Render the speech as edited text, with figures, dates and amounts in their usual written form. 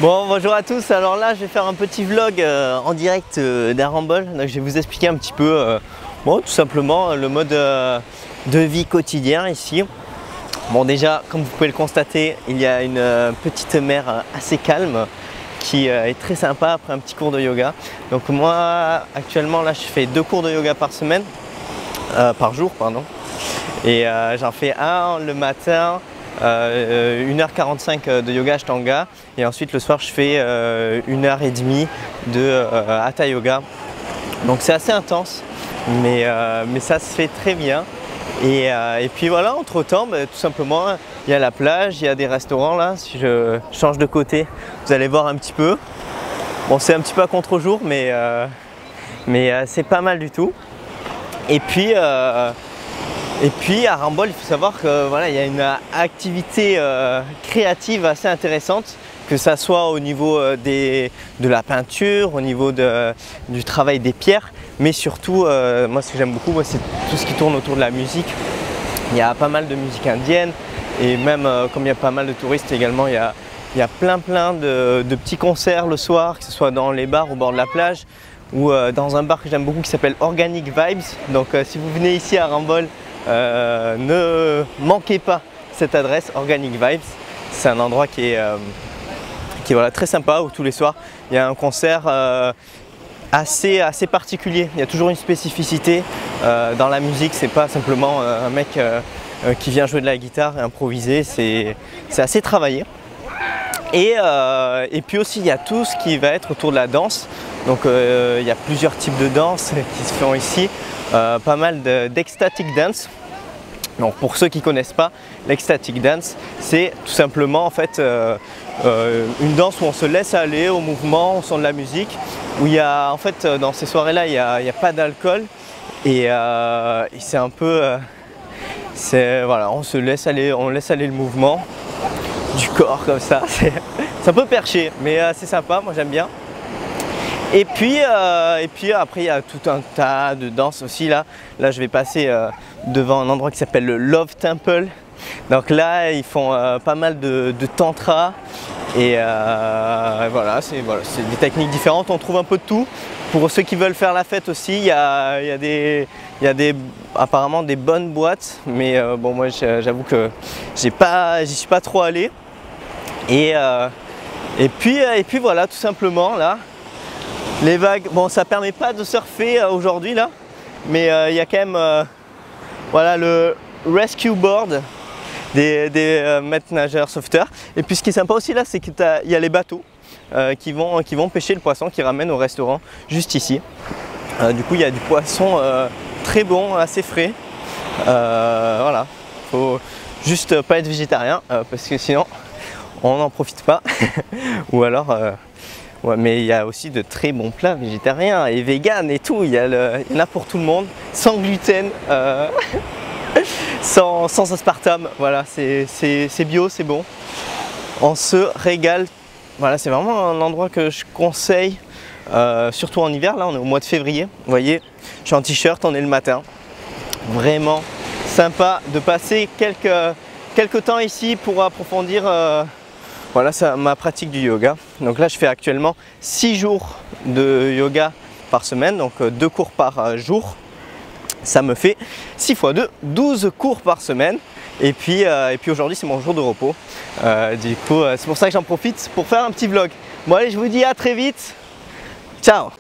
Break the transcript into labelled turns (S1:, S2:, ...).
S1: Bon, bonjour à tous. Alors là, je vais faire un petit vlog en direct d'Arambol. Donc, je vais vous expliquer un petit peu, bon, tout simplement, le mode de vie quotidien ici. Bon, déjà, comme vous pouvez le constater, il y a une petite mer assez calme qui est très sympa après un petit cours de yoga. Donc moi, actuellement, là, je fais 2 cours de yoga par semaine, par jour, pardon. Et j'en fais un le matin. 1h45 de yoga Ashtanga et ensuite le soir je fais 1h30 de Hatha Yoga. Donc c'est assez intense mais ça se fait très bien et puis voilà, entre temps tout simplement il y a la plage, il y a des restaurants là. Si je change de côté vous allez voir un petit peu. Bon, c'est un petit peu à contre-jour mais c'est pas mal du tout. Et puis à Arambol, il faut savoir que voilà, il y a une activité créative assez intéressante, que ça soit au niveau de la peinture, au niveau du travail des pierres, mais surtout, moi ce que j'aime beaucoup, c'est tout ce qui tourne autour de la musique. Il y a pas mal de musique indienne et même comme il y a pas mal de touristes également, il y a plein de petits concerts le soir, que ce soit dans les bars au bord de la plage ou dans un bar que j'aime beaucoup qui s'appelle Organic Vibes. Donc si vous venez ici à Arambol, ne manquez pas cette adresse Organic Vibes. C'est un endroit qui est voilà, très sympa où tous les soirs il y a un concert assez particulier. Il y a toujours une spécificité dans la musique. C'est pas simplement un mec qui vient jouer de la guitare et improviser. C'est assez travaillé. Et puis aussi il y a tout ce qui va être autour de la danse. Donc il y a plusieurs types de danse qui se font ici. Pas mal d'ecstatic dance. Donc pour ceux qui ne connaissent pas, l'ecstatic dance, c'est tout simplement en fait une danse où on se laisse aller au mouvement, au son de la musique, où il y a en fait dans ces soirées-là il n'y a pas d'alcool et c'est un peu, voilà, on laisse aller le mouvement du corps comme ça. C'est un peu perché, mais c'est sympa, moi j'aime bien. Et puis après il y a tout un tas de danses aussi là. Là je vais passer devant un endroit qui s'appelle le Love Temple. Donc là ils font pas mal de tantra et voilà, c'est des techniques différentes, on trouve un peu de tout. Pour ceux qui veulent faire la fête aussi, il y a apparemment des bonnes boîtes, mais bon moi j'avoue que j'y suis pas trop allé. Et puis voilà, tout simplement là. Les vagues, bon ça permet pas de surfer aujourd'hui là, mais il y a quand même voilà, le rescue board des maîtres nageurs sauveteurs. Et puis ce qui est sympa aussi là, c'est qu'il y a les bateaux qui vont pêcher le poisson, qui ramènent au restaurant juste ici. Du coup il y a du poisson très bon, assez frais. Voilà, faut juste pas être végétarien parce que sinon on n'en profite pas. Ou alors ouais, mais il y a aussi de très bons plats végétariens et vegan et tout. Il y en a pour tout le monde, sans gluten, sans aspartame. Voilà, c'est bio, c'est bon. On se régale. Voilà, c'est vraiment un endroit que je conseille, surtout en hiver. Là, on est au mois de février. Vous voyez, je suis en t-shirt, on est le matin. Vraiment sympa de passer quelques temps ici pour approfondir. Voilà, c'est ma pratique du yoga. Donc là, je fais actuellement 6 jours de yoga par semaine, donc 2 cours par jour. Ça me fait 6 x 2, 12 cours par semaine. Et puis aujourd'hui, c'est mon jour de repos. Du coup, c'est pour ça que j'en profite pour faire un petit vlog. Bon allez, je vous dis à très vite. Ciao!